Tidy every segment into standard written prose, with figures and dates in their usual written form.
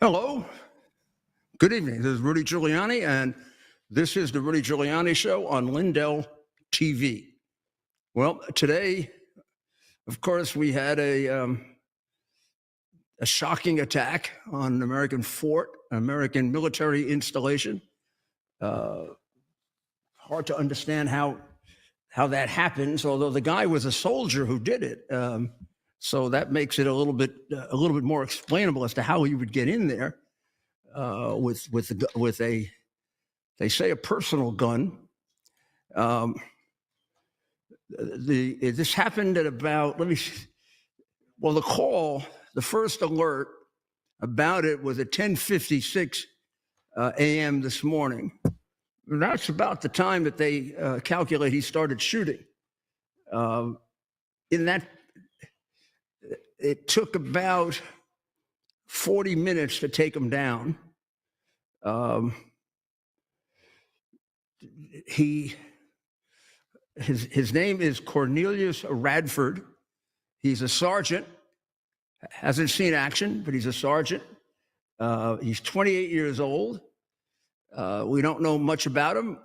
Hello, good evening. This is Rudy Giuliani, and this is the Rudy Giuliani Show on LindellTV. Well, today, of course, we had a shocking attack on an American fort, an American military installation. Hard to understand how that happens, although the guy was a soldier who did it. So that makes it a little bit more explainable as to how he would get in there with a, they say, a personal gun. This happened at about, the first alert about it was at 10:56 a.m. this morning. And that's about the time that they calculate he started shooting. It took about 40 minutes to take him down. His name is Cornelius Radford. He's a sergeant, hasn't seen action, but he's a sergeant. He's 28 years old. We don't know much about him.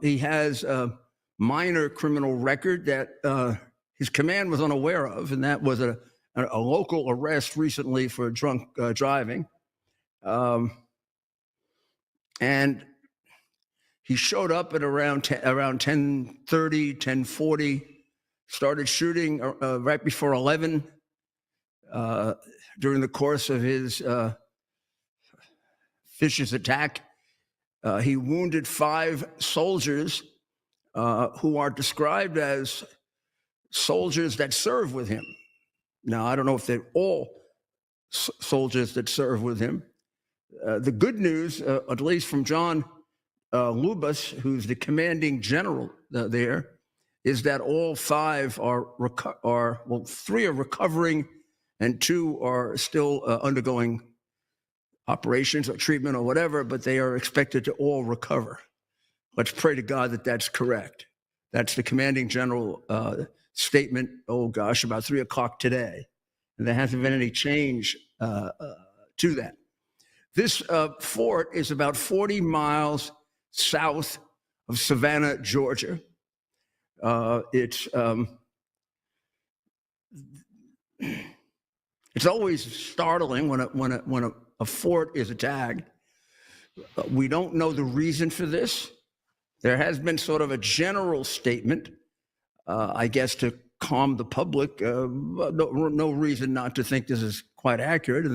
He has a minor criminal record that his command was unaware of, and that was a local arrest recently for drunk driving. And he showed up at around 10:30, 10:40, started shooting right before 11 during the course of his vicious attack. He wounded 5 soldiers who are described as soldiers that serve with him. Now, I don't know if they're all soldiers that serve with him. The good news, at least from John Lubas, who's the commanding general there, is that all 5 are 3 are recovering and 2 are still undergoing operations or treatment or whatever, but they are expected to all recover. Let's pray to God that that's correct. That's the commanding general statement, about 3 o'clock today. And there hasn't been any change to that. This fort is about 40 miles south of Savannah, Georgia. It's always startling when a fort is attacked. We don't know the reason for this. There has been sort of a general statement, I guess, to calm the public. No reason not to think this is quite accurate,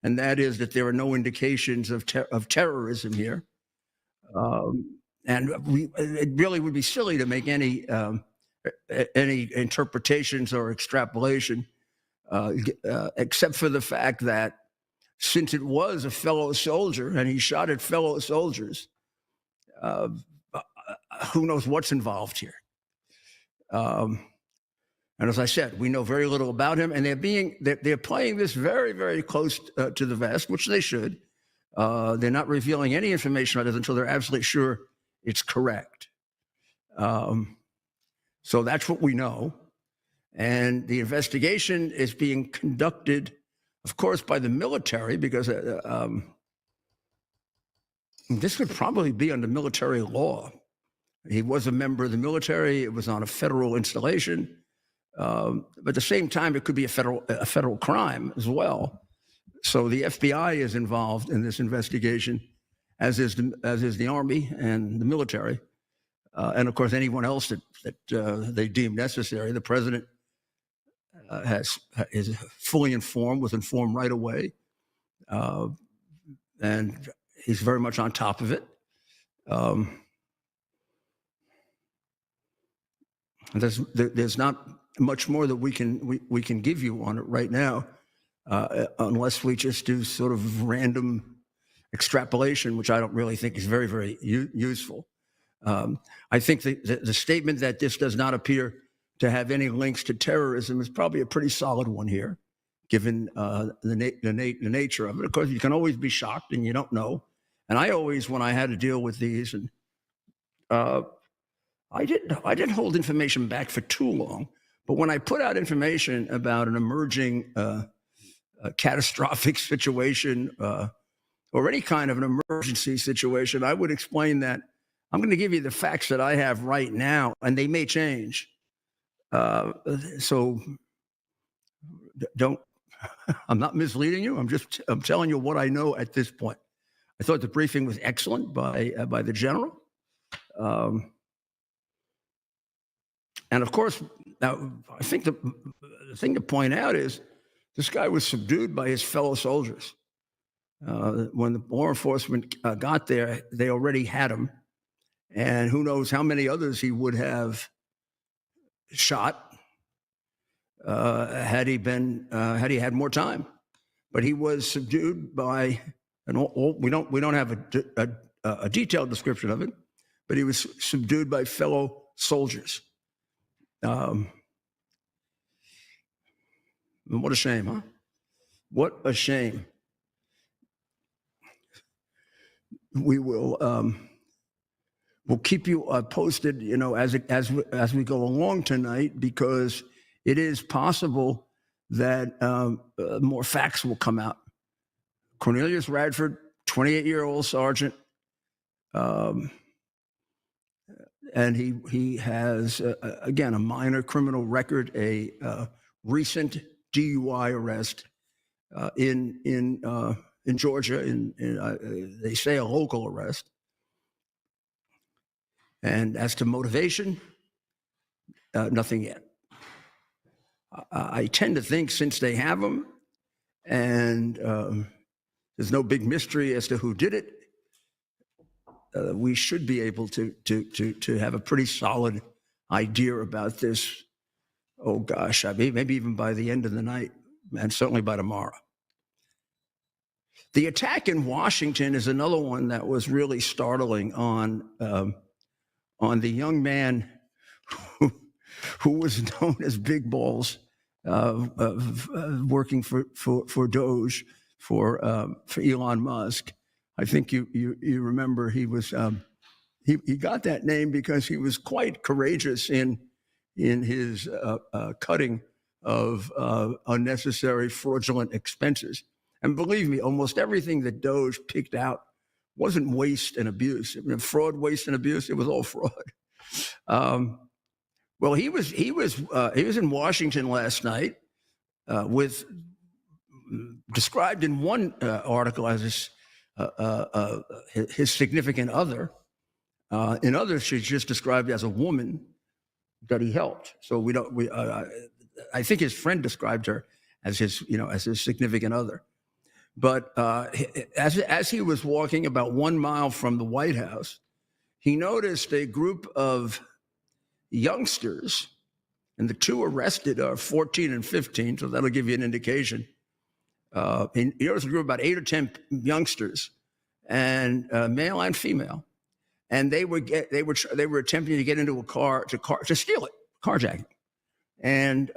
and that is that there are no indications of terrorism here. And it really would be silly to make any interpretations or extrapolation, except for the fact that since it was a fellow soldier and he shot at fellow soldiers, who knows what's involved here. And as I said, we know very little about him, and they're playing this very, very close to the vest, which they should. They're not revealing any information on it until they're absolutely sure it's correct. So that's what we know. And the investigation is being conducted, of course, by the military, because this would probably be under military law. He was a member of the military. It was on a federal installation. But at the same time, it could be a federal crime as well. So the FBI is involved in this investigation, as is the Army and the military, and of course anyone else that they deem necessary. The president is fully informed, was informed right away, and he's very much on top of it. There's not much more that we can give you on it right now, unless we just do sort of random extrapolation, which I don't really think is very, very useful. I think the statement that this does not appear to have any links to terrorism is probably a pretty solid one here, given the nature of it. Of course, you can always be shocked, and you don't know. And I always, when I had to deal with these, and I didn't hold information back for too long. But when I put out information about an emerging a catastrophic situation or any kind of an emergency situation, I would explain that I'm going to give you the facts that I have right now, and they may change. So don't, I'm not misleading you. I'm telling you what I know at this point. I thought the briefing was excellent by the general. And of course, now I think the thing to point out is this guy was subdued by his fellow soldiers. When the law enforcement got there, they already had him. And who knows how many others he would have shot had he had more time. But he was subdued by, and we don't have a detailed description of it, but he was subdued by fellow soldiers. What a shame, huh? What a shame. We will we'll keep you posted, as we go along tonight, because it is possible that more facts will come out. Cornelius Radford, 28-year-old sergeant, and he has again a minor criminal record, a recent DUI arrest in Georgia, they say a local arrest. And as to motivation, nothing yet. I tend to think since they have them, and there's no big mystery as to who did it, we should be able to have a pretty solid idea about this. Oh gosh, maybe even by the end of the night, and certainly by tomorrow. The attack in Washington is another one that was really startling on the young man who was known as Big Balls, working for Doge, for Elon Musk. I think you remember he was he got that name because he was quite courageous in his cutting of unnecessary fraudulent expenses. And believe me, almost everything that Doge picked out wasn't waste and abuse. I mean, fraud, waste, and abuse, it was all fraud. Well, he was in Washington last night with described in one article as his significant other. In others, she's just described as a woman that he helped. So I think his friend described her as his significant other. But as he was walking about 1 mile from the White House, he noticed a group of youngsters, and the two arrested are 14 and 15, so that'll give you an indication. He noticed a group of about 8 or 10 youngsters, and male and female, and they were attempting to get into a car to steal it, carjacking, and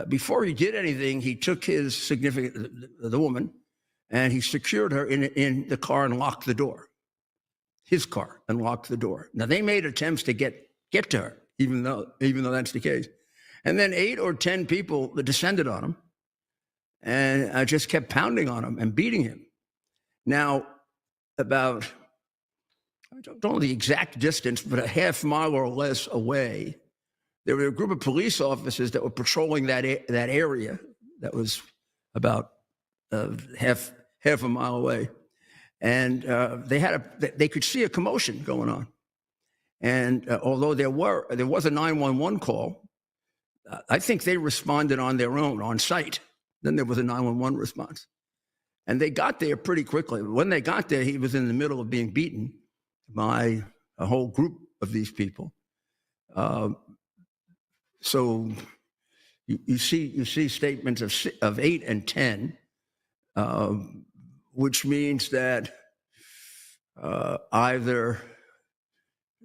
before he did anything, he took his the woman, and he secured her in the car and locked the door. His car, and locked the door. Now they made attempts to get to her, even though that's the case. And then 8 or 10 people descended on him and just kept pounding on him and beating him. Now, about, I don't know the exact distance, but a half mile or less away, there were a group of police officers that were patrolling that area that was about half a mile away. And they could see a commotion going on. And although there was a 911 call, I think they responded on their own, on site. Then there was a 911 response. And they got there pretty quickly. When they got there, he was in the middle of being beaten by a whole group of these people. So you see statements of 8 and 10, which means that either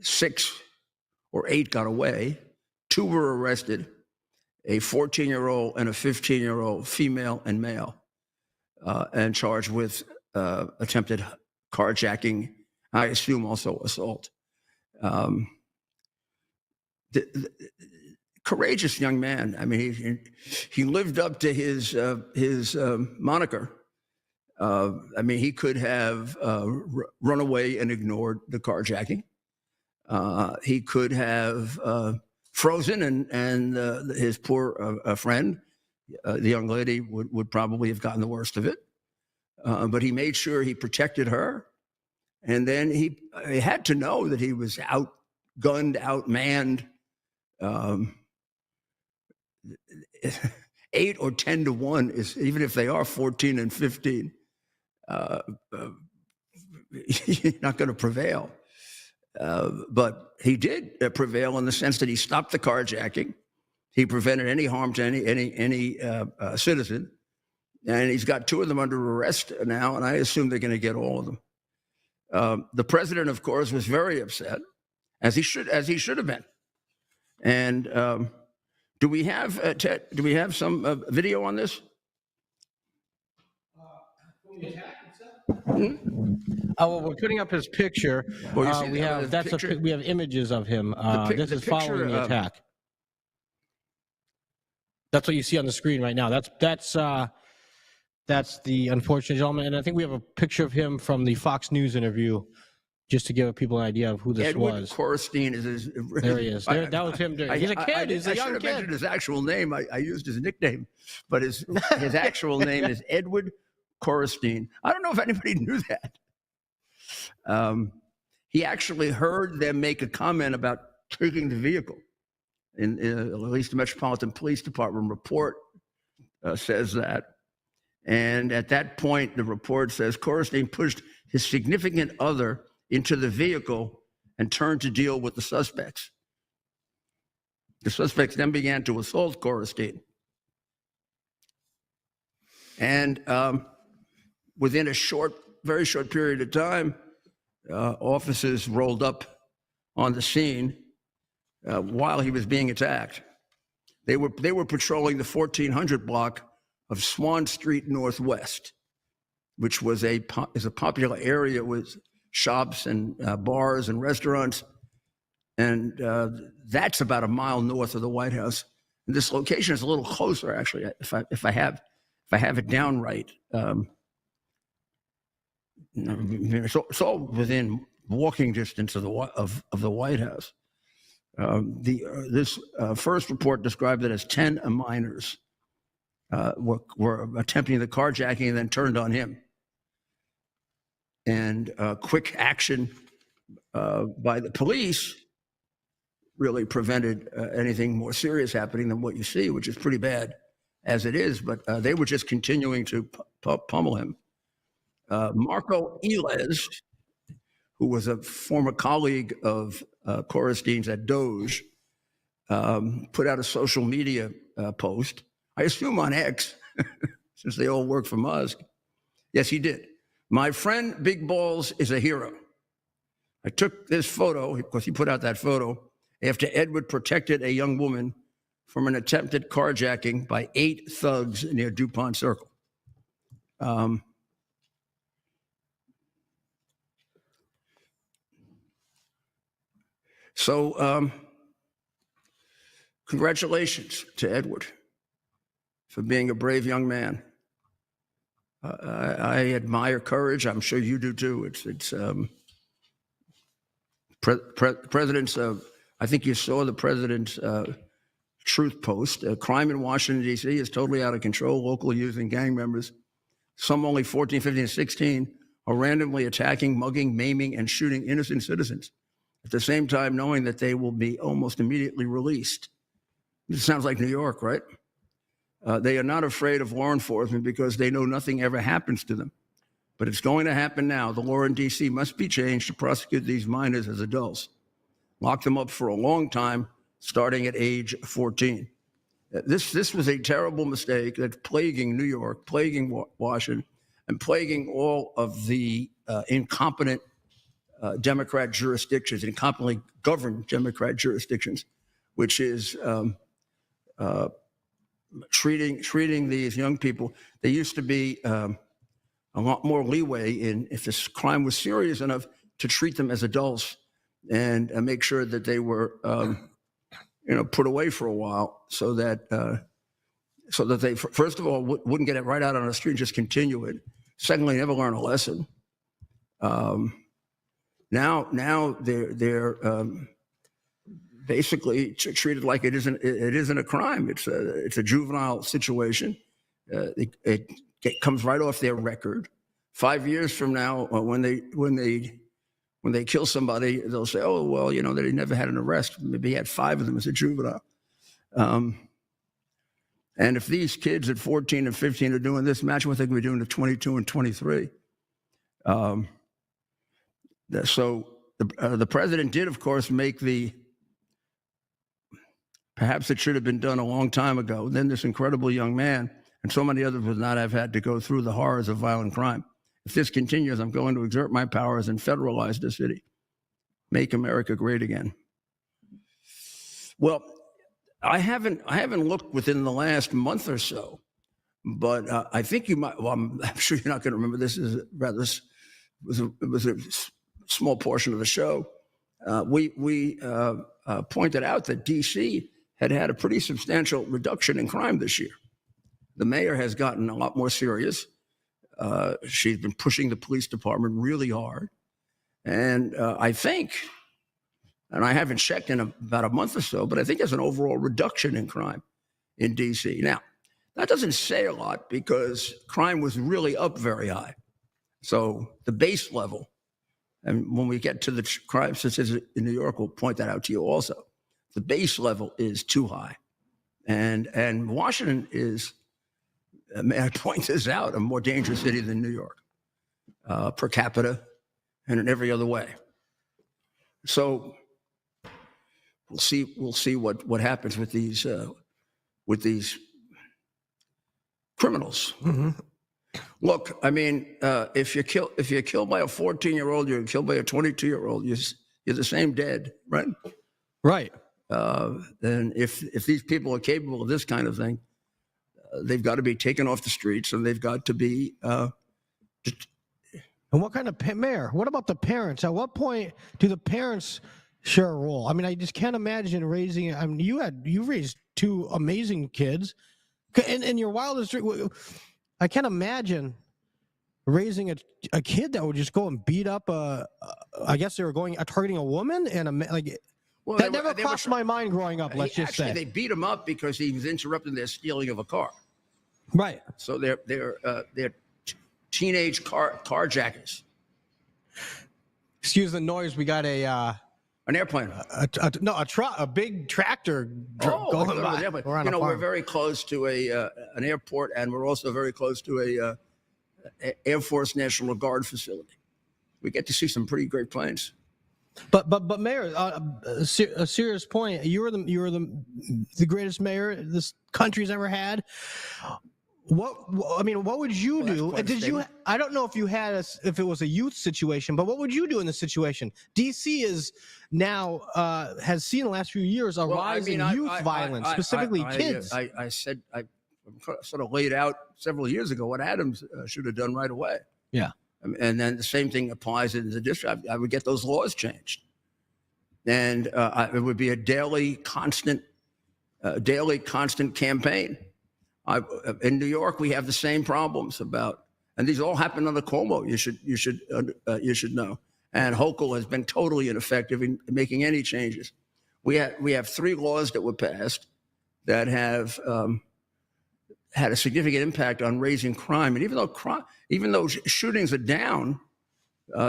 6 or 8 got away, 2 were arrested, a 14-year-old and a 15-year-old female and male, and charged with attempted carjacking, I assume also assault. courageous young man. I mean, he lived up to his moniker. I mean, he could have run away and ignored the carjacking. He could have frozen, and his poor friend, the young lady, would probably have gotten the worst of it. But he made sure he protected her. And then he had to know that he was outgunned, outmanned, 8 or 10 to 1 is, even if they are 14 and 15, you're not going to prevail. But he did prevail in the sense that he stopped the carjacking. He prevented any harm to any citizen. And he's got 2 of them under arrest now, and I assume they're going to get all of them. The president, of course, was very upset, as he should have been. And do we have Ted, do we have some video on this? Well, we're putting up his picture. Well, we have we have images of him. This is following the attack. That's what you see on the screen right now. That's the unfortunate gentleman, and I think we have a picture of him from the Fox News interview, just to give people an idea of who this was. Edward Korstein is there he is. That was him. He's a kid. He's a young kid. I should have mentioned his actual name. I used his nickname, but his actual name is Edward Korstein. I don't know if anybody knew that. He actually heard them make a comment about taking the vehicle. In at least the Metropolitan Police Department report says that. And at that point, the report says Korstein pushed his significant other into the vehicle and turned to deal with the suspects. The suspects then began to assault Korstein. And within a very short period of time, officers rolled up on the scene while he was being attacked. They were patrolling the 1400 block of Swan Street Northwest, which is a popular area with shops and bars and restaurants, and that's about a mile north of the White House. And this location is a little closer, actually, if I have it down right. It's all within walking distance of the White House. This first report described it as 10 minors were attempting the carjacking and then turned on him. And quick action by the police really prevented anything more serious happening than what you see, which is pretty bad as it is. But they were just continuing to pummel him. Marco Elias, who was a former colleague of Korstein's at Doge, put out a social media post, I assume on X, since they all work for Musk. Yes, he did. My friend Big Balls is a hero. I took this photo, because he put out that photo, after Edward protected a young woman from an attempted carjacking by 8 thugs near DuPont Circle. Congratulations to Edward for being a brave young man. I admire courage. I'm sure you do too. President's. I think you saw the president's truth post. Crime in Washington, D.C. is totally out of control. Local youth and gang members, some only 14, 15, 16, are randomly attacking, mugging, maiming, and shooting innocent citizens, at the same time knowing that they will be almost immediately released. This sounds like New York, right? They are not afraid of law enforcement because they know nothing ever happens to them. But it's going to happen now. The law in D.C. must be changed to prosecute these minors as adults. Lock them up for a long time, starting at age 14. This was a terrible mistake that's plaguing New York, plaguing Washington, and plaguing all of the incompetent Democrat jurisdictions, incompetently governed Democrat jurisdictions, which is treating these young people. There used to be a lot more leeway in, if this crime was serious enough, to treat them as adults and make sure that they were put away for a while, so that they, first of all, wouldn't get it right out on the street and just continue it. Secondly, never learn a lesson. Now they're basically treated like it isn't a crime. It's a juvenile situation. It comes right off their record. 5 years from now, when they kill somebody, they'll say, "Oh, well, that he never had an arrest. Maybe he had 5 of them as a juvenile." And if these kids at 14 and 15 are doing this, imagine what they're going to be doing at 22 and 23. So the president did, of course, make perhaps it should have been done a long time ago. Then this incredible young man and so many others would not have had to go through the horrors of violent crime. If this continues, I'm going to exert my powers and federalize the city. Make America great again. Well, I haven't looked within the last month or so, but I think you might. Well, I'm sure you're not going to remember this. It was a small portion of the show. We pointed out that D.C. had a pretty substantial reduction in crime this year. The mayor has gotten a lot more serious. She's been pushing the police department really hard. And I think, and I haven't checked in about a month or so, but I think there's an overall reduction in crime in D.C. Now, that doesn't say a lot because crime was really up very high. So the base level, and when we get to the crime statistics in New York, we'll point that out to you also. The base level is too high. And Washington is, may I point this out, a more dangerous city than New York, per capita and in every other way. So we'll see what happens with these criminals. Mm-hmm. Look, I mean, if you're killed by a 14-year-old, you're killed by a 22-year-old. You're the same dead, right? Right. And if these people are capable of this kind of thing, they've got to be taken off the streets, and they've got to be. And what kind of mayor? What about the parents? At what point do the parents share a role? I mean, I just can't imagine raising. I mean, you raised 2 amazing kids, in your wildest dream. I can't imagine raising a kid that would just go and beat up I guess they were targeting a woman and well, that never crossed my mind growing up. Let's just say they beat him up because he was interrupting their stealing of a car. Right. So they're teenage carjackers. Excuse the noise. We got an airplane. A big tractor going by. We're very close to an airport, and we're also very close to a Air Force National Guard facility. We get to see some pretty great planes. But Mayor, a serious point. You were the greatest mayor this country's ever had. What would you do? I don't know if you had if it was a youth situation, but what would you do in this situation? DC is now has seen in the last few years a rise in youth violence, specifically kids. I said I sort of laid out several years ago what Adams should have done right away. Yeah. And then the same thing applies in the district. I would get those laws changed, and it would be a daily, constant campaign. In New York, we have the same problems and these all happen under Cuomo. You should know. And Hochul has been totally ineffective in making any changes. We have 3 laws that were passed that have had a significant impact on raising crime. And even though shootings are down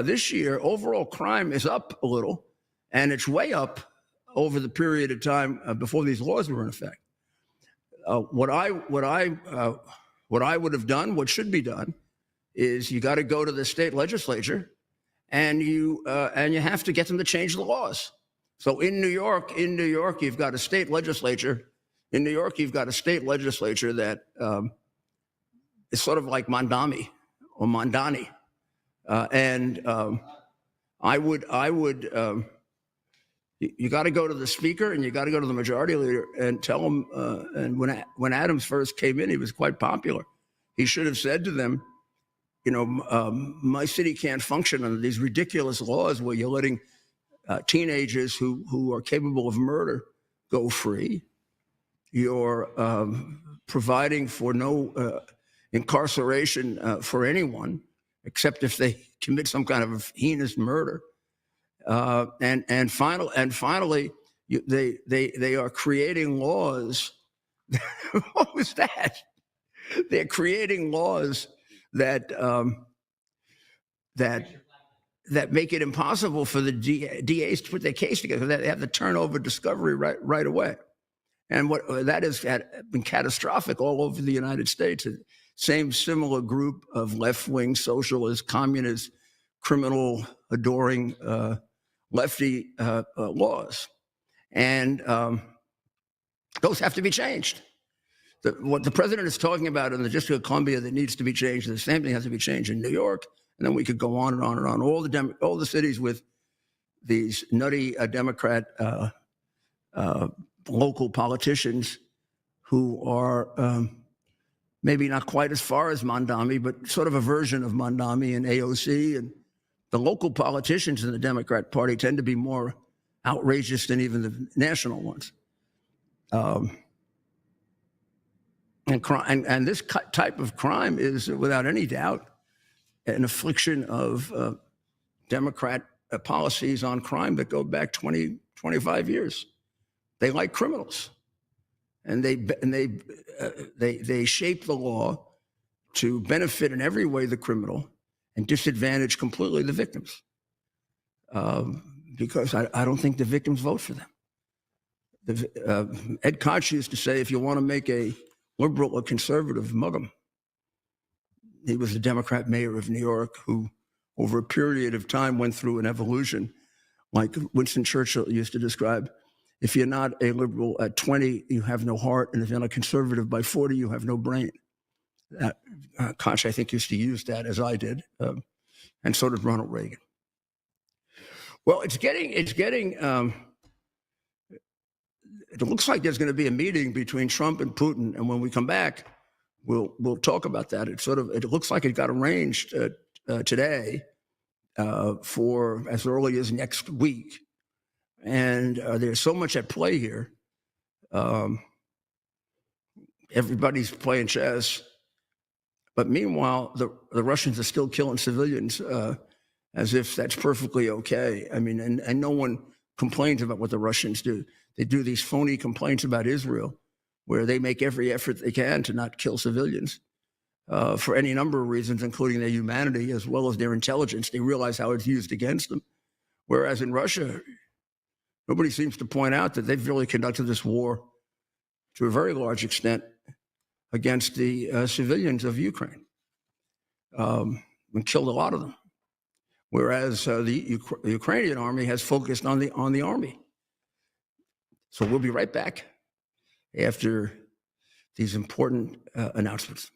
this year, overall crime is up a little, and it's way up over the period of time before these laws were in effect. What I would have done, what should be done, is you got to go to the state legislature, and you have to get them to change the laws. So in New York, you've got a state legislature. In New York, you've got a state legislature that is sort of like Mondani or Mondani, and I would. You got to go to the speaker, and you got to go to the majority leader and tell them. And when Adams first came in, he was quite popular. He should have said to them, my city can't function under these ridiculous laws where you're letting teenagers who are capable of murder go free. You're providing for no incarceration for anyone, except if they commit some kind of heinous murder. And finally, they are creating laws. What was that? They're creating laws that make it impossible for the DAs to put their case together. They have to turn over discovery right away. And what that has been catastrophic all over the United States. Same similar group of left-wing socialist, communist, criminal adoring lefty laws. And those have to be changed. What the president is talking about in the District of Columbia that needs to be changed, the same thing has to be changed in New York. And then we could go on and on and on. All the cities with these nutty Democrat local politicians who are maybe not quite as far as Mondami, but sort of a version of Mondami and AOC. And the local politicians in the Democrat Party tend to be more outrageous than even the national ones. And this type of crime is, without any doubt, an affliction of Democrat policies on crime that go back 20, 25 years. They like criminals, and they shape the law to benefit in every way the criminal and disadvantage completely the victims. Because I don't think the victims vote for them. Ed Koch used to say, if you want to make a liberal or conservative, mug them. He was the Democrat mayor of New York who, over a period of time, went through an evolution, like Winston Churchill used to describe. If you're not a liberal at 20, you have no heart, and if you're not a conservative by 40, you have no brain. Koch, I think, used to use that, as I did, and so did Ronald Reagan. Well, it looks like there's going to be a meeting between Trump and Putin, and when we come back, we'll talk about that. It looks like it got arranged today for as early as next week, and there's so much at play here. Everybody's playing chess, but meanwhile, the Russians are still killing civilians as if that's perfectly okay. I mean, and no one complains about what the Russians do. They do these phony complaints about Israel, where they make every effort they can to not kill civilians for any number of reasons, including their humanity as well as their intelligence. They realize how it's used against them. Whereas in Russia, nobody seems to point out that they've really conducted this war to a very large extent against the civilians of Ukraine and killed a lot of them. Whereas the Ukrainian army has focused on the army. So we'll be right back after these important announcements.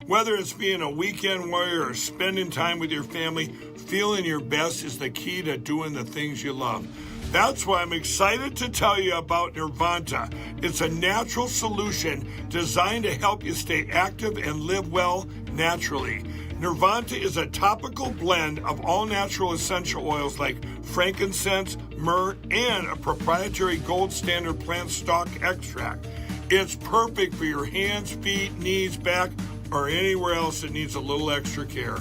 Whether it's being a weekend warrior or spending time with your family, feeling your best is the key to doing the things you love. That's why I'm excited to tell you about Nirvanta. It's a natural solution designed to help you stay active and live well naturally. Nirvanta is a topical blend of all natural essential oils like frankincense, myrrh, and a proprietary gold standard plant stock extract. It's perfect for your hands, feet, knees, back, or anywhere else that needs a little extra care.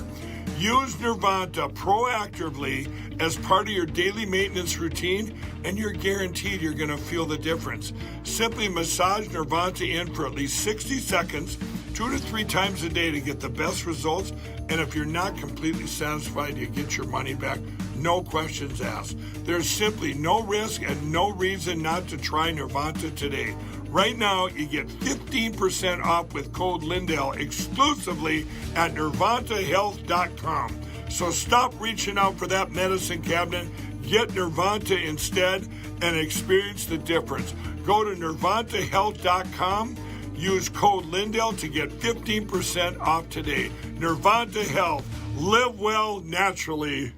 Use Nirvanta proactively as part of your daily maintenance routine, and you're guaranteed you're going to feel the difference. Simply massage Nirvanta in for at least 60 seconds, 2 to 3 times a day to get the best results. And if you're not completely satisfied, you get your money back. No questions asked. There's simply no risk and no reason not to try Nirvanta today. Right now, you get 15% off with code Lindell exclusively at NirvantaHealth.com. So stop reaching out for that medicine cabinet. Get Nirvanta instead and experience the difference. Go to NirvantaHealth.com. Use code Lindell to get 15% off today. Nirvanta Health. Live well naturally.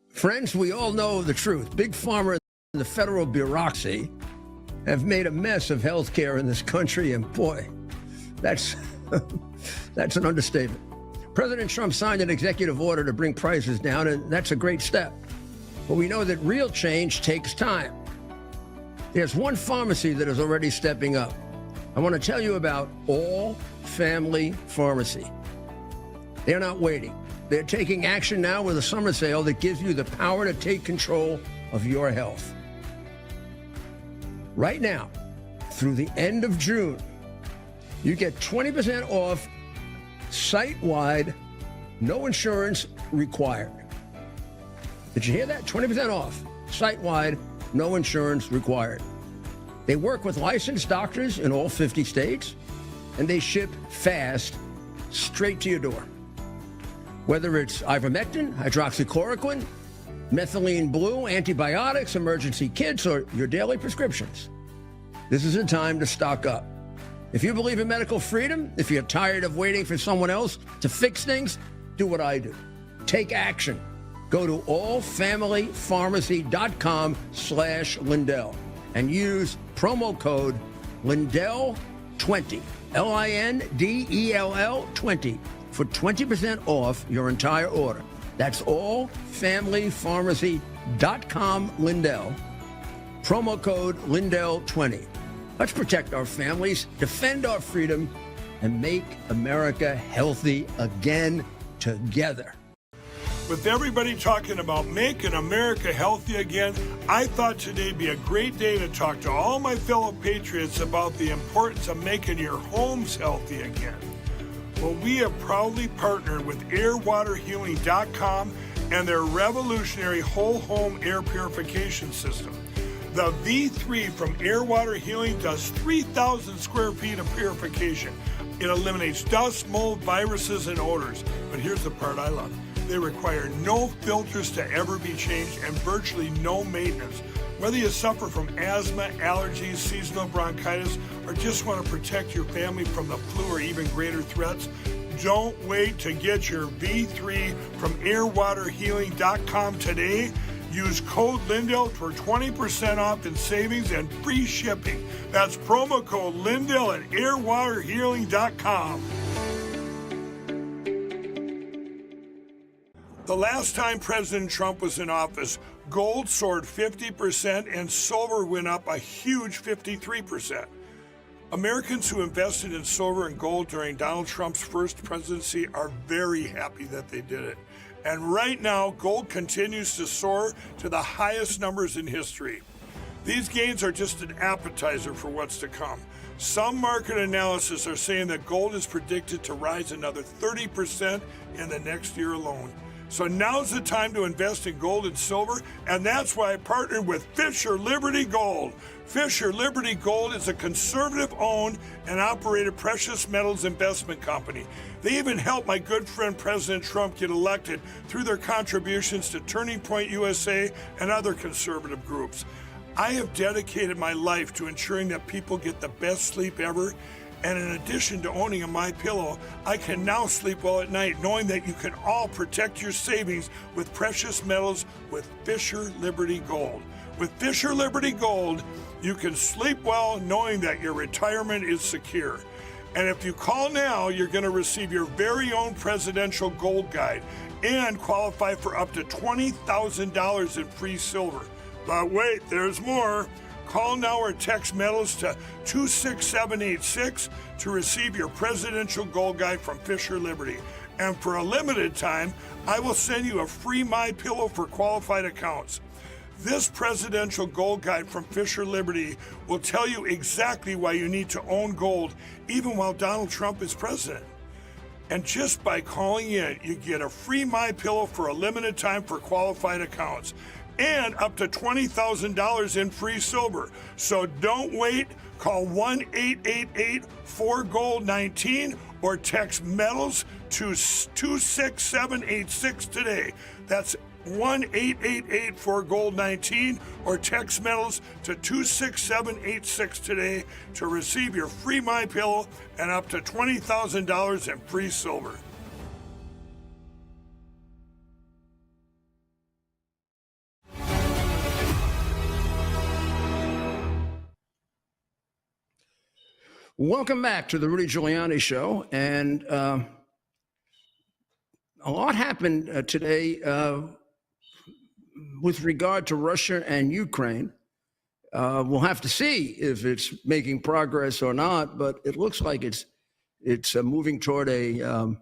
Friends, we all know the truth. Big Pharma and the federal bureaucracy have made a mess of healthcare in this country, and boy, that's an understatement. President Trump signed an executive order to bring prices down, and that's a great step. But we know that real change takes time. There's one pharmacy that is already stepping up. I want to tell you about All Family Pharmacy. They're not waiting. They're taking action now with a summer sale that gives you the power to take control of your health. Right now, through the end of June, you get 20% off site-wide, no insurance required. Did you hear that? 20% off, site-wide, no insurance required. They work with licensed doctors in all 50 states, and they ship fast, straight to your door. Whether it's ivermectin, hydroxychloroquine, methylene blue, antibiotics, emergency kits, or your daily prescriptions, this is a time to stock up. If you believe in medical freedom, if you're tired of waiting for someone else to fix things, do what I do. Take action. Go to allfamilypharmacy.com/Lindell and use promo code Lindell20, Lindell 20 for 20% off your entire order. That's allfamilypharmacy.com, Lindell. Promo code Lindell20. Let's protect our families, defend our freedom, and make America healthy again together. With everybody talking about making America healthy again, I thought today'd be a great day to talk to all my fellow patriots about the importance of making your homes healthy again. Well, we have proudly partnered with airwaterhealing.com and their revolutionary whole home air purification system. The V3 from Air Water Healing does 3,000 square feet of purification. It eliminates dust, mold, viruses, and odors. But here's the part I love. They require no filters to ever be changed and virtually no maintenance. Whether you suffer from asthma, allergies, seasonal bronchitis, or just want to protect your family from the flu or even greater threats, don't wait to get your V3 from airwaterhealing.com today. Use code Lindell for 20% off in savings and free shipping. That's promo code Lindell at airwaterhealing.com. The last time President Trump was in office, gold soared 50% and silver went up a huge 53%. Americans who invested in silver and gold during Donald Trump's first presidency are very happy that they did it. And right now, gold continues to soar to the highest numbers in history. These gains are just an appetizer for what's to come. Some market analysts are saying that gold is predicted to rise another 30% in the next year alone. So now's the time to invest in gold and silver, and that's why I partnered with Fisher Liberty Gold. Fisher Liberty Gold is a conservative-owned and operated precious metals investment company. They even helped my good friend President Trump get elected through their contributions to Turning Point USA and other conservative groups. I have dedicated my life to ensuring that people get the best sleep ever. And in addition to owning a MyPillow, I can now sleep well at night knowing that you can all protect your savings with precious metals with Fisher Liberty Gold. With Fisher Liberty Gold, you can sleep well knowing that your retirement is secure. And if you call now, you're going to receive your very own presidential gold guide and qualify for up to $20,000 in free silver. But wait, there's more. Call now or text metals to 26786 to receive your presidential gold guide from Fisher Liberty. And for a limited time, I will send you a free MyPillow for qualified accounts. This presidential gold guide from Fisher Liberty will tell you exactly why you need to own gold even while Donald Trump is president. And just by calling in, you get a free MyPillow for a limited time for qualified accounts and up to $20,000 in free silver. So don't wait. Call 1-888-4GOLD-19 or text metals to 26786 today. That's 1-888-4GOLD-19 or text metals to 26786 today to receive your free MyPillow and up to $20,000 in free silver. Welcome back to the Rudy Giuliani Show. And a lot happened today with regard to Russia and Ukraine. We'll have to see if it's making progress or not, but it looks like it's moving toward a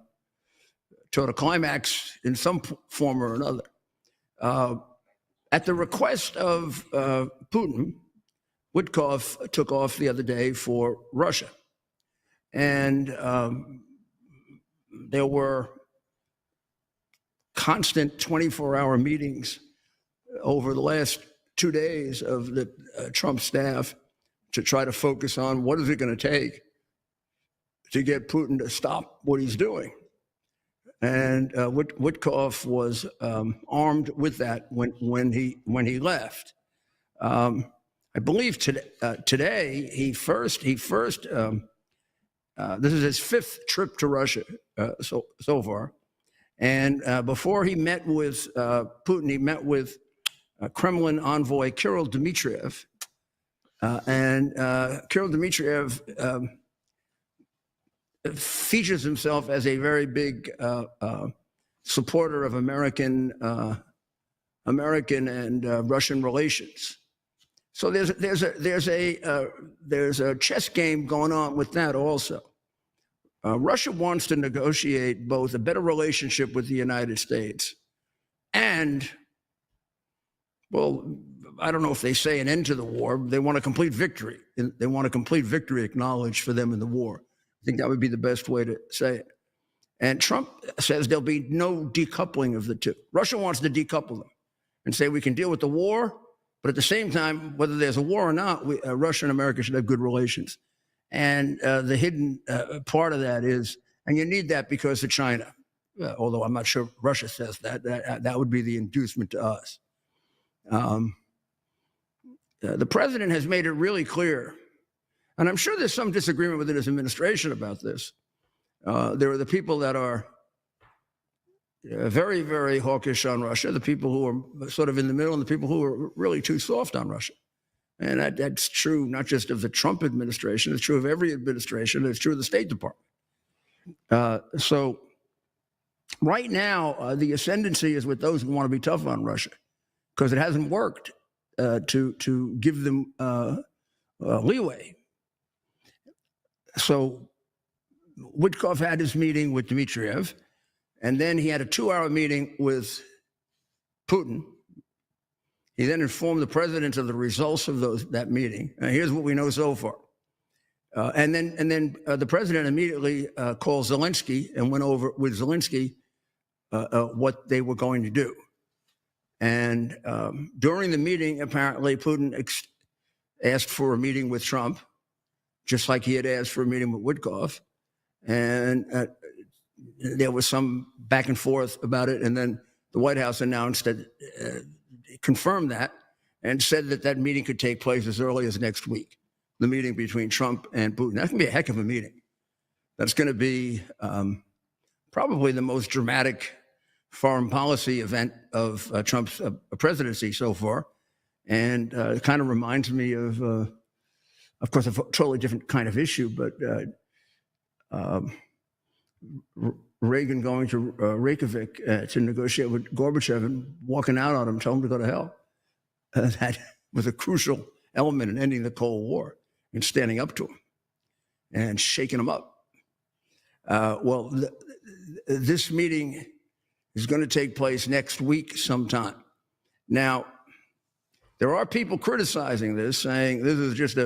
climax in some form or another. At the request of Putin, Witkoff took off the other day for Russia, and there were constant 24-hour meetings over the last 2 days of the Trump staff to try to focus on what is it going to take to get Putin to stop what he's doing. And Witkoff was armed with that when he left. I believe today he first this is his 5th trip to Russia so far, and before he met with Putin, he met with Kremlin envoy Kirill Dmitriev, and Kirill Dmitriev features himself as a very big supporter of American and Russian relations. So there's a chess game going on with that also. Russia wants to negotiate both a better relationship with the United States and, well, I don't know if they say an end to the war. They want a complete victory. They want a complete victory acknowledged for them in the war. I think that would be the best way to say it. And Trump says there'll be no decoupling of the two. Russia wants to decouple them and say we can deal with the war, but at the same time, whether there's a war or not, Russia and America should have good relations. And the hidden part of that is, and you need that because of China, although I'm not sure Russia says that. That would be the inducement to us. The president has made it really clear, and I'm sure there's some disagreement within his administration about this. There are the people that are very, very hawkish on Russia, the people who are sort of in the middle, and the people who are really too soft on Russia. And that's true not just of the Trump administration, it's true of every administration, it's true of the State Department. So right now, the ascendancy is with those who want to be tough on Russia, because it hasn't worked to give them leeway. So Witkoff had his meeting with Dmitriev, and then he had a 2-hour meeting with Putin. He then informed the president of the results of that meeting. Here's what we know so far. And then the president immediately called Zelensky and went over with Zelensky what they were going to do. And during the meeting, apparently, Putin asked for a meeting with Trump, just like he had asked for a meeting with Witkoff. And there was some back and forth about it. And then the White House announced that, confirmed that, and said that meeting could take place as early as next week, the meeting between Trump and Putin. That can be a heck of a meeting. That's going to be probably the most dramatic foreign policy event of Trump's presidency so far. And it kind of reminds me of course, a totally different kind of issue, but Reagan going to Reykjavik to negotiate with Gorbachev and walking out on him, telling him to go to hell. That was a crucial element in ending the Cold War and standing up to him and shaking him up. This meeting is going to take place next week sometime. Now, there are people criticizing this, saying this is just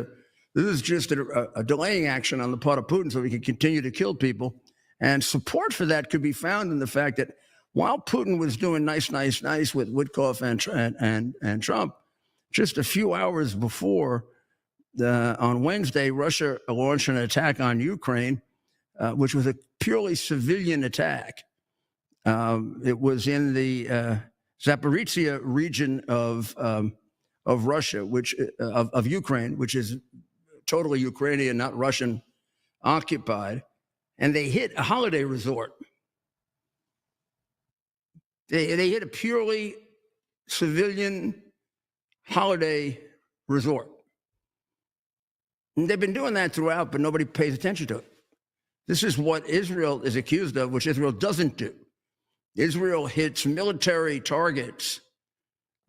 a delaying action on the part of Putin so he can continue to kill people. And support for that could be found in the fact that while Putin was doing nice with Witkoff and Trump, just a few hours before, on Wednesday, Russia launched an attack on Ukraine, which was a purely civilian attack. It was in the Zaporizhia region of Russia, of Ukraine, which is totally Ukrainian, not Russian occupied. And they hit a holiday resort. They hit a purely civilian holiday resort. And they've been doing that throughout, but nobody pays attention to it. This is what Israel is accused of, which Israel doesn't do. Israel hits military targets,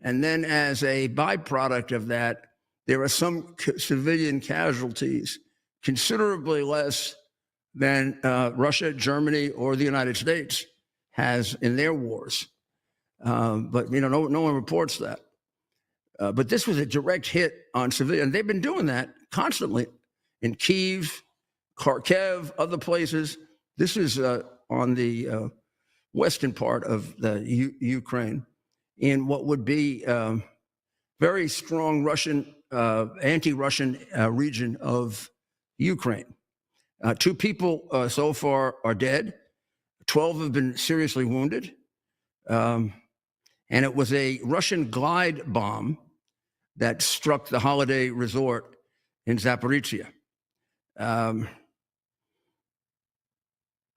and then as a byproduct of that, there are some civilian casualties, considerably less than Russia, Germany, or the United States has in their wars. But no one reports that. But this was a direct hit on civilians. And they've been doing that constantly in Kyiv, Kharkiv, other places. This is on the western part of the Ukraine, in what would be very strong Russian, anti-Russian region of Ukraine. 2 people so far are dead. 12 have been seriously wounded. And it was a Russian glide bomb that struck the holiday resort in Zaporizhia.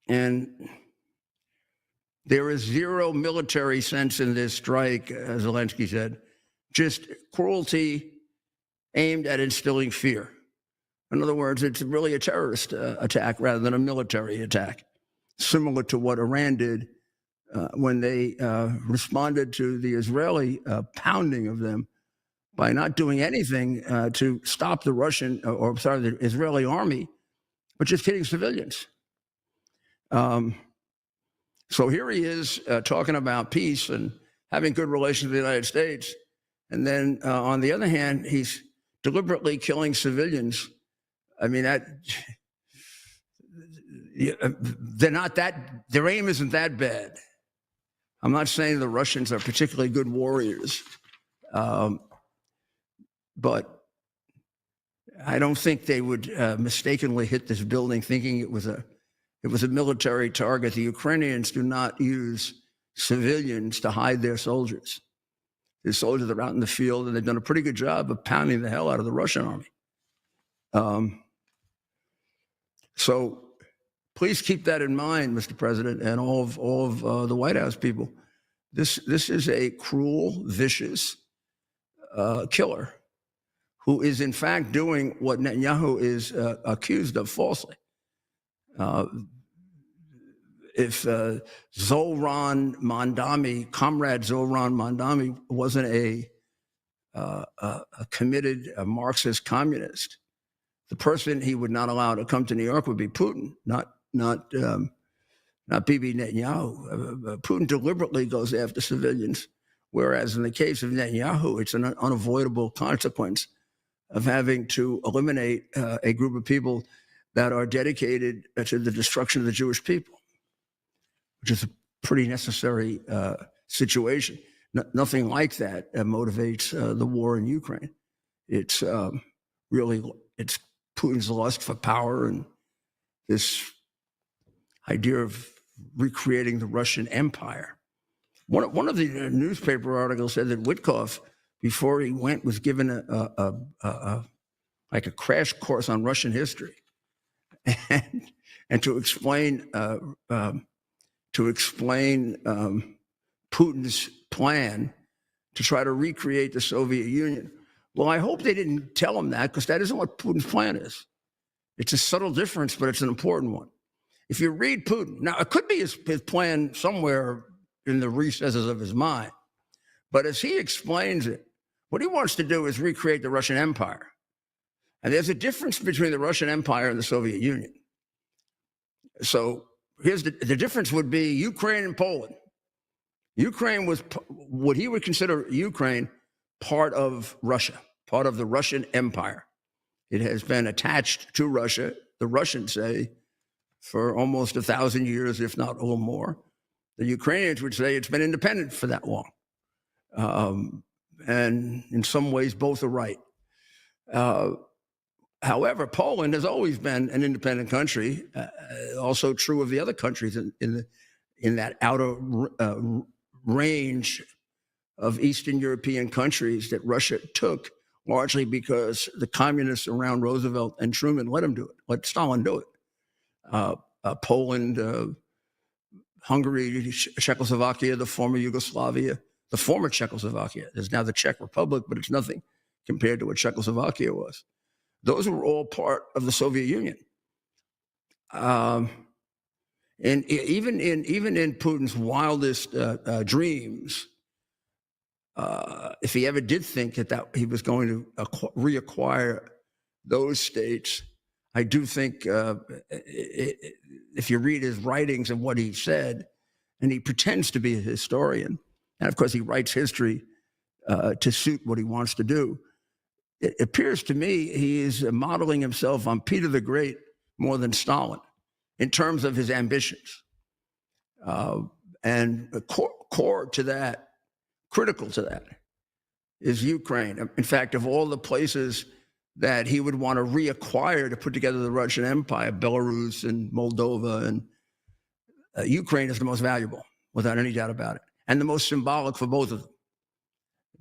And there is zero military sense in this strike, Zelensky said, just cruelty aimed at instilling fear. In other words, it's really a terrorist attack rather than a military attack, similar to what Iran did when they responded to the Israeli pounding of them by not doing anything to stop the the Israeli army, but just hitting civilians. So here he is talking about peace and having good relations with the United States. And then on the other hand, he's deliberately killing civilians. I mean, their aim isn't that bad. I'm not saying the Russians are particularly good warriors, but I don't think they would mistakenly hit this building thinking it was a military target. The Ukrainians do not use civilians to hide their soldiers. The soldiers are out in the field, and they've done a pretty good job of pounding the hell out of the Russian army. So please keep that in mind, Mr. President, and all of the White House people. This is a cruel, vicious killer who is in fact doing what Netanyahu is accused of falsely. If Zohran Mandami, Comrade Zohran Mandami, wasn't a committed Marxist communist, the person he would not allow to come to New York would be Putin, not Bibi Netanyahu. Putin deliberately goes after civilians, whereas in the case of Netanyahu, it's an unavoidable consequence of having to eliminate a group of people that are dedicated to the destruction of the Jewish people, which is a pretty necessary situation. Nothing like that motivates the war in Ukraine. It's it's Putin's lust for power and this idea of recreating the Russian Empire. One of the newspaper articles said that Witkoff, before he went, was given like a crash course on Russian history, and to explain Putin's plan to try to recreate the Soviet Union. Well, I hope they didn't tell him that, because that isn't what Putin's plan is. It's a subtle difference, but it's an important one. If you read Putin, now it could be his plan somewhere in the recesses of his mind, but as he explains it, what he wants to do is recreate the Russian Empire. And there's a difference between the Russian Empire and the Soviet Union. So here's the difference would be Ukraine and Poland. Ukraine was what he would consider Ukraine part of Russia, part of the Russian Empire. It has been attached to Russia, the Russians say, for almost 1,000 years, if not a little more. The Ukrainians would say it's been independent for that long. And in some ways, both are right. However, Poland has always been an independent country, also true of the other countries in that outer range of Eastern European countries that Russia took, largely because the communists around Roosevelt and Truman let Stalin do it. Poland, Hungary, Czechoslovakia, the former Yugoslavia, the former Czechoslovakia. There's now the Czech Republic, but it's nothing compared to what Czechoslovakia was. Those were all part of the Soviet Union. And even in Putin's wildest dreams, if he ever did think that he was going to reacquire those states, I do think if you read his writings and what he said, and he pretends to be a historian, and of course he writes history to suit what he wants to do, it appears to me he is modeling himself on Peter the Great more than Stalin in terms of his ambitions. And core to that, critical to that, is Ukraine. In fact, of all the places that he would want to reacquire to put together the Russian Empire, Belarus and Moldova, and Ukraine is the most valuable, without any doubt about it, and the most symbolic for both of them,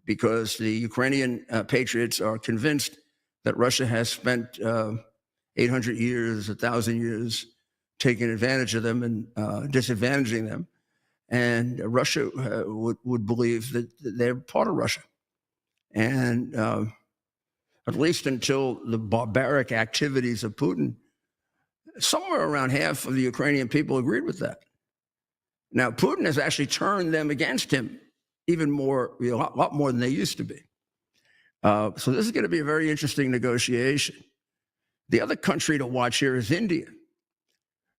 because the Ukrainian patriots are convinced that Russia has spent 800 years, 1,000 years taking advantage of them and disadvantaging them. And Russia would believe that they're part of Russia. And at least until the barbaric activities of Putin, somewhere around half of the Ukrainian people agreed with that. Now, Putin has actually turned them against him even more, a lot more than they used to be. So this is going to be a very interesting negotiation. The other country to watch here is India.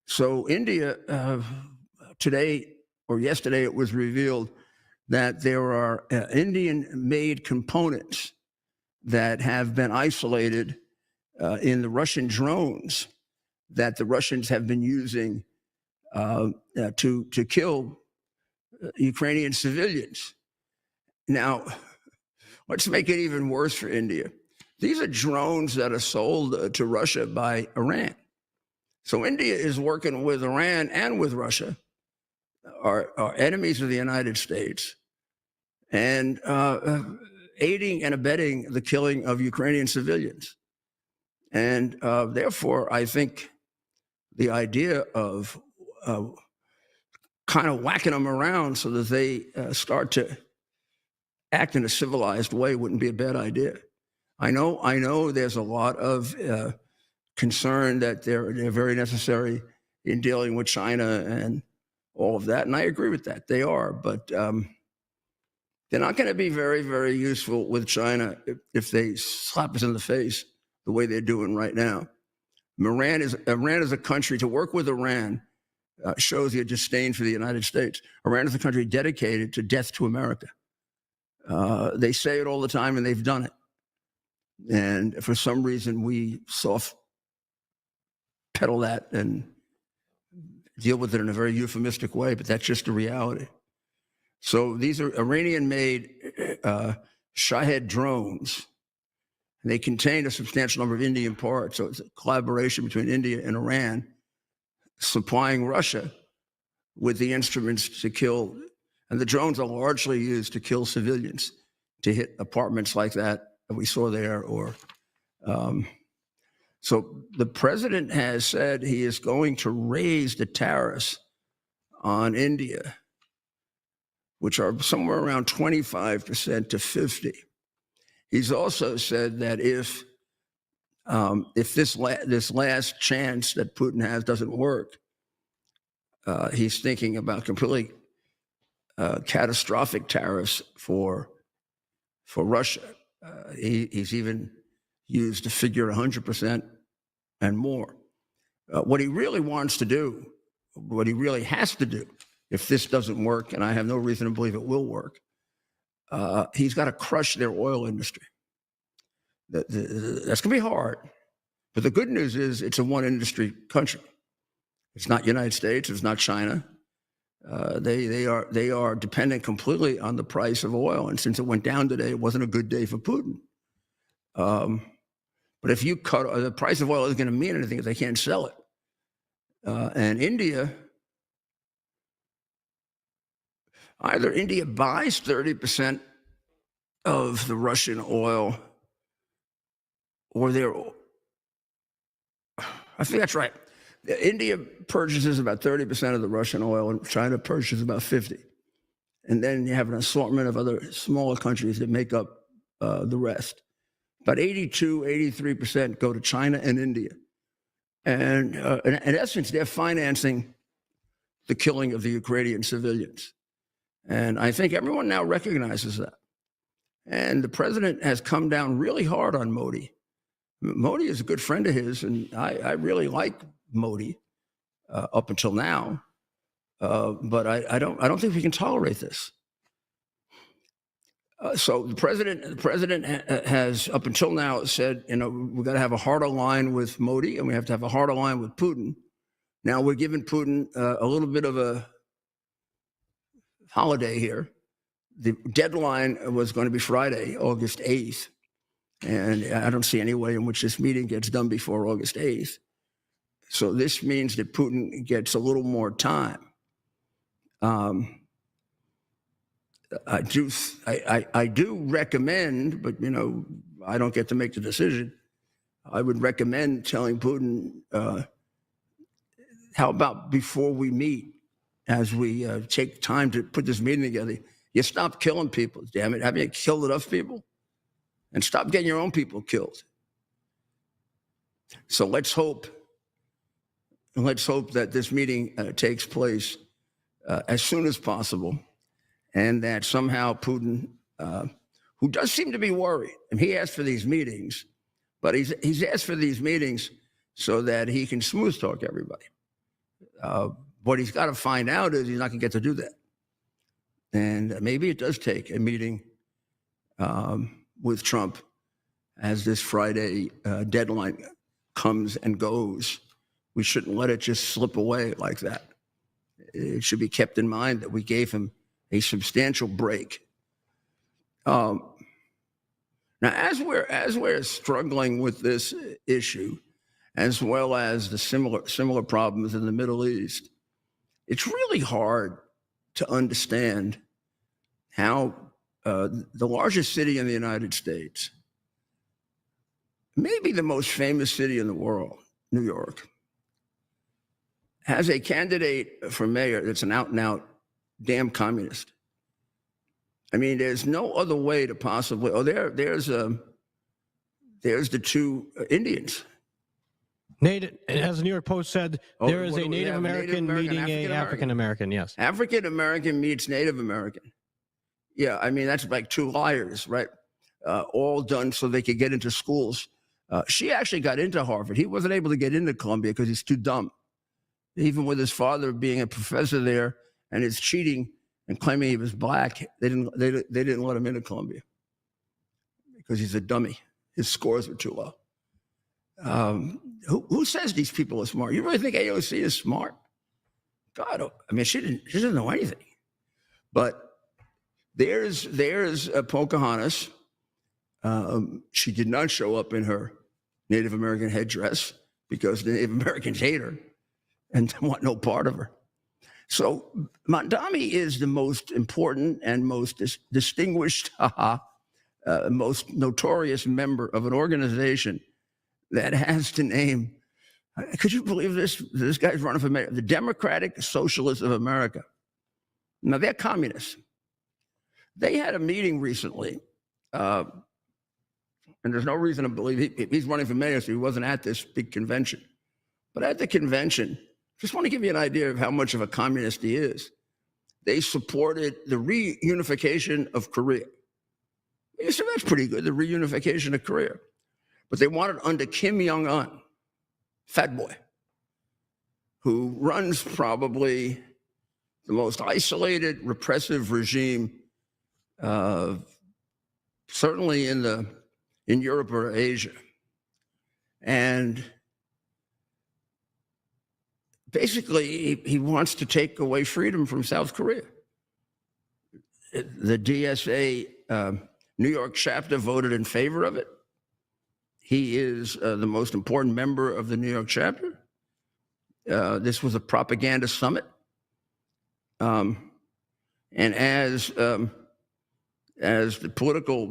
So India, today or yesterday, it was revealed that there are Indian-made components that have been isolated in the Russian drones that the Russians have been using to kill Ukrainian civilians. Now, let's make it even worse for India. These are drones that are sold to Russia by Iran. So India is working with Iran and with Russia, are enemies of the United States, and aiding and abetting the killing of Ukrainian civilians. And therefore, I think the idea of kind of whacking them around so that they start to act in a civilized way wouldn't be a bad idea. I know there's a lot of concern that they're very necessary in dealing with China and all of that, and I agree with that. They are, but they're not going to be very, very useful with China if they slap us in the face the way they're doing right now. Iran is a country. To work with Iran shows your disdain for the United States. Iran is a country dedicated to death to America. They say it all the time, and they've done it. And for some reason, we soft pedal that and deal with it in a very euphemistic way, but that's just the reality. So these are Iranian-made Shahed drones. And they contain a substantial number of Indian parts. So it's a collaboration between India and Iran, supplying Russia with the instruments to kill. And the drones are largely used to kill civilians, to hit apartments like that we saw there. Or so the president has said he is going to raise the tariffs on India, which are somewhere around 25% to 50%. He's also said that if this last chance that Putin has doesn't work, he's thinking about completely catastrophic tariffs for Russia. He's even used a figure 100% and more. What he really wants to do, what he really has to do, if this doesn't work, and I have no reason to believe it will work, he's got to crush their oil industry. That's going to be hard. But the good news is it's a one-industry country. It's not United States. It's not China. They are dependent completely on the price of oil. And since it went down today, it wasn't a good day for Putin. But if you cut the price of oil, isn't going to mean anything if they can't sell it. And India, either India buys 30% of the Russian oil, or I think that's right. India purchases about 30% of the Russian oil, and China purchases about 50%. And then you have an assortment of other smaller countries that make up the rest. About 83% go to China and India. And in essence, they're financing the killing of the Ukrainian civilians. And I think everyone now recognizes that. And the president has come down really hard on Modi. Modi is a good friend of his, and I really like Modi up until now. But I don't think we can tolerate this. So the president has up until now said, we've got to have a harder line with Modi, and we have to have a harder line with Putin. Now we're giving Putin a little bit of a holiday here. The deadline was going to be Friday, August 8th. And I don't see any way in which this meeting gets done before August 8th. So this means that Putin gets a little more time. I do recommend, but I don't get to make the decision. I would recommend telling Putin, how about before we meet, as we take time to put this meeting together, you stop killing people, damn it. Haven't you killed enough people? And stop getting your own people killed. So let's hope that this meeting takes place as soon as possible, and that somehow Putin, who does seem to be worried, and he asked for these meetings, but he's asked for these meetings so that he can smooth talk everybody. What he's got to find out is he's not going to get to do that. And maybe it does take a meeting with Trump as this Friday deadline comes and goes. We shouldn't let it just slip away like that. It should be kept in mind that we gave him a substantial break. Now, as we're struggling with this issue, as well as the similar problems in the Middle East, it's really hard to understand how the largest city in the United States, maybe the most famous city in the world, New York, has a candidate for mayor that's an out-and-out damn communist. I mean, there's no other way to possibly. There's the two Indians. As the New York Post said, there is a Native American meeting a African American. Yes, African American meets Native American. Yeah, I mean that's like two liars, right? All done so they could get into schools. She actually got into Harvard. He wasn't able to get into Columbia because he's too dumb. Even with his father being a professor there and his cheating and claiming he was black, they didn't let him into Columbia because he's a dummy. His scores were too low. Who says these people are smart? You really think AOC is smart? God, I mean, she doesn't know anything. But there's Pocahontas. She did not show up in her Native American headdress because the Native Americans hate her and want no part of her. So Mondami is the most important and most distinguished, most notorious member of an organization that has to name, could you believe this? This guy's running for mayor, the Democratic Socialists of America. Now, they're communists. They had a meeting recently, and there's no reason to believe he's running for mayor, so he wasn't at this big convention. But at the convention, just want to give you an idea of how much of a communist he is. They supported the reunification of Korea. You say, that's pretty good, the reunification of Korea. But they want it under Kim Jong-un, fat boy, who runs probably the most isolated, repressive regime, certainly in Europe or Asia. And basically, he wants to take away freedom from South Korea. The DSA New York chapter voted in favor of it. He is the most important member of the New York chapter. This was a propaganda summit. And as the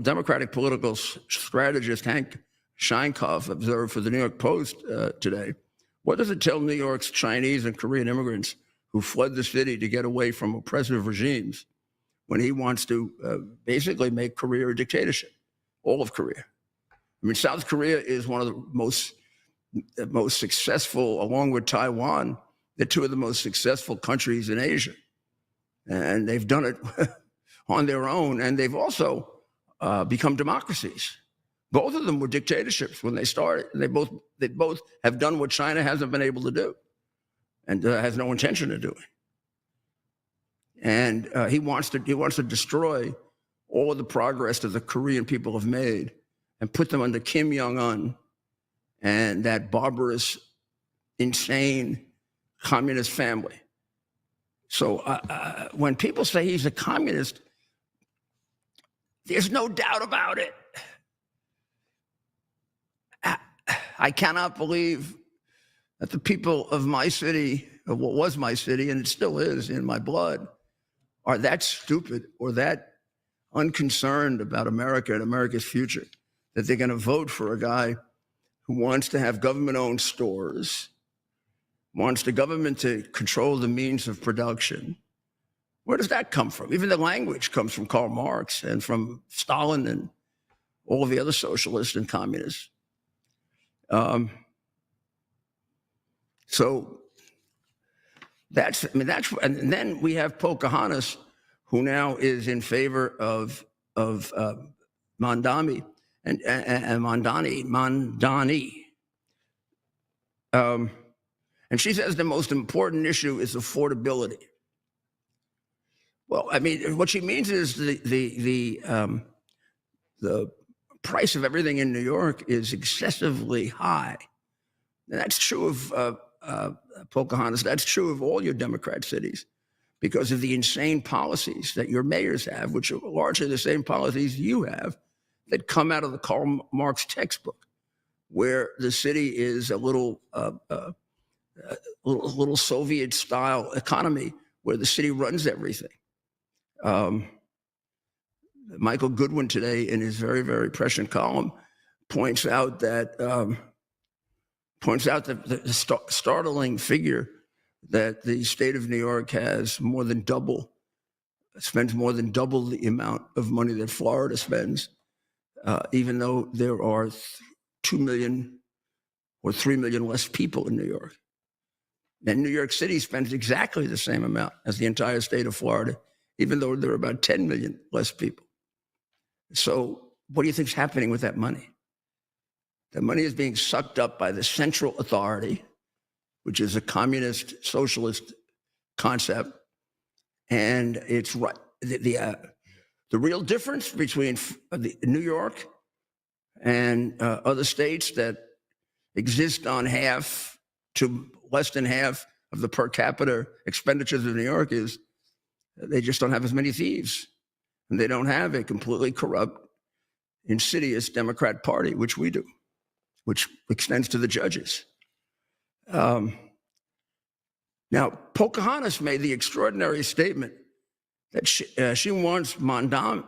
Democratic political strategist Hank Scheinkoff observed for the New York Post today, what does it tell New York's Chinese and Korean immigrants who fled the city to get away from oppressive regimes when he wants to basically make Korea a dictatorship, all of Korea? I mean, South Korea is one of the most successful, along with Taiwan, They're two of the most successful countries in Asia. And they've done it on their own. And they've also become democracies. Both of them were dictatorships when they started. They both have done what China hasn't been able to do and has no intention of doing. And he wants to destroy all of the progress that the Korean people have made and put them under Kim Jong-un and that barbarous, insane communist family. So when people say he's a communist, there's no doubt about it. I cannot believe that the people of my city, of what was my city, and it still is in my blood, are that stupid or that unconcerned about America and America's future that they're going to vote for a guy who wants to have government-owned stores, wants the government to control the means of production. Where does that come from? Even the language comes from Karl Marx and from Stalin and all of the other socialists and communists. So and then we have Pocahontas, who now is in favor of Mondani and Mondani. And she says the most important issue is affordability. Well, I mean, what she means is the price of everything in New York is excessively high. And that's true of Pocahontas. That's true of all your Democrat cities because of the insane policies that your mayors have, which are largely the same policies you have that come out of the Karl Marx textbook, where the city is a little Soviet-style economy where the city runs everything. Michael Goodwin today, in his very, very prescient column, points out that the startling figure that the state of New York spends more than double the amount of money that Florida spends, even though there are 2 million or 3 million less people in New York. And New York City spends exactly the same amount as the entire state of Florida, even though there are about 10 million less people. So what do you think is happening with that money? That money is being sucked up by the central authority, which is a communist socialist concept. And it's right. The real difference between New York and other states that exist on half to less than half of the per capita expenditures of New York is they just don't have as many thieves. And they don't have a completely corrupt, insidious Democrat Party, which we do, which extends to the judges. Now, Pocahontas made the extraordinary statement that she wants Mondani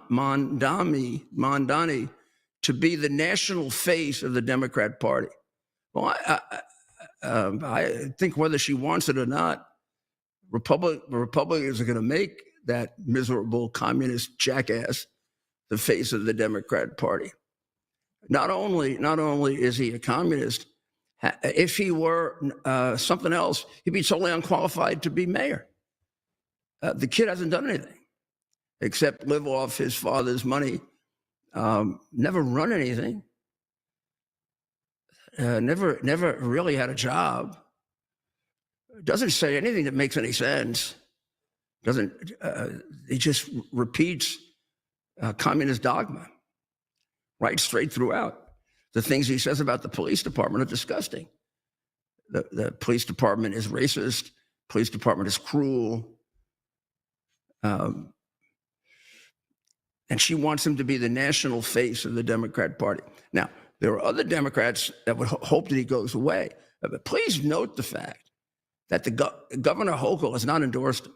to be the national face of the Democrat Party. Well, I think whether she wants it or not, Republicans are going to make that miserable communist jackass the face of the Democrat Party. Not only is he a communist, if he were something else, he'd be totally unqualified to be mayor. The kid hasn't done anything except live off his father's money, never run anything, never really had a job, doesn't say anything that makes any sense. He just repeats communist dogma right straight throughout. The things he says about the police department are disgusting. The police department is racist. Police department is cruel. And she wants him to be the national face of the Democrat Party. Now, there are other Democrats that would hope that he goes away. But please note the fact that Governor Hochul has not endorsed him.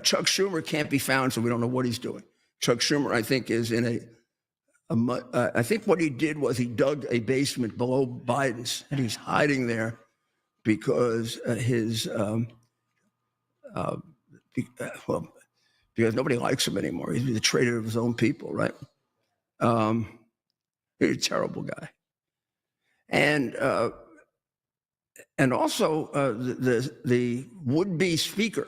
Chuck Schumer can't be found, so we don't know what he's doing. Chuck Schumer, I think, is in I think what he did was he dug a basement below Biden's, and he's hiding there because because nobody likes him anymore. He's the traitor of his own people, right? He's a terrible guy. And and also the would-be speaker,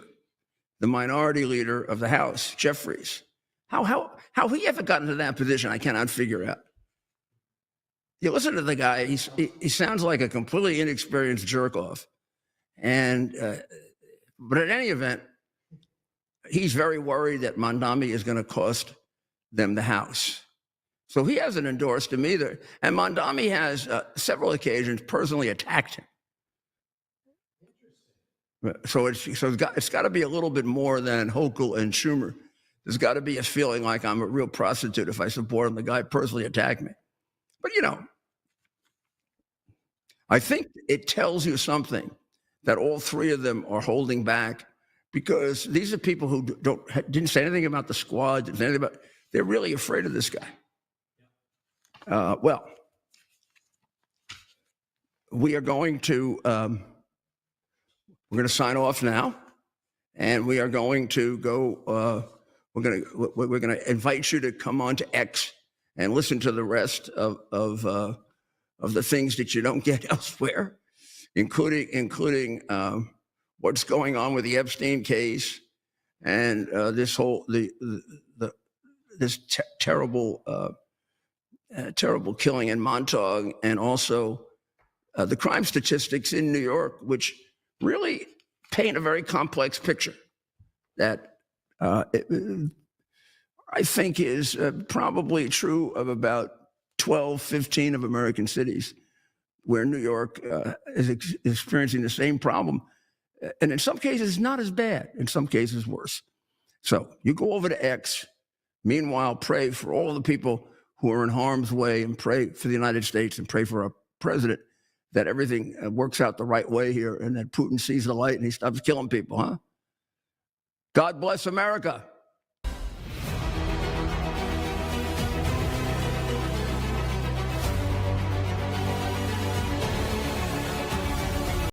the minority leader of the House, Jeffries. How he ever got into that position, I cannot figure out. You listen to the guy; he sounds like a completely inexperienced jerk off, and but at any event, he's very worried that Mondami is going to cost them the House. So he hasn't endorsed him either. And Mondami has several occasions personally attacked him. So it's got to be a little bit more than Hochul and Schumer. There's got to be a feeling like I'm a real prostitute if I support him. The guy personally attacked me. But, I think it tells you something that all three of them are holding back, because these are people who didn't say anything about the squad, didn't say anything about. They're really afraid of this guy. Well, we are going to we're going to sign off now, and we are going to go. We're going to invite you to come on to X and listen to the rest of the things that you don't get elsewhere, including what's going on with the Epstein case and this whole terrible killing in Montauk, and also the crime statistics in New York, which really paint a very complex picture that I think is probably true of about 12, 15 of American cities, where New York is experiencing the same problem. And in some cases, not as bad, in some cases worse. So you go over to X. Meanwhile, pray for all the people who are in harm's way, and pray for the United States, and pray for our president, that everything works out the right way here, and that Putin sees the light and he stops killing people, huh? God bless America.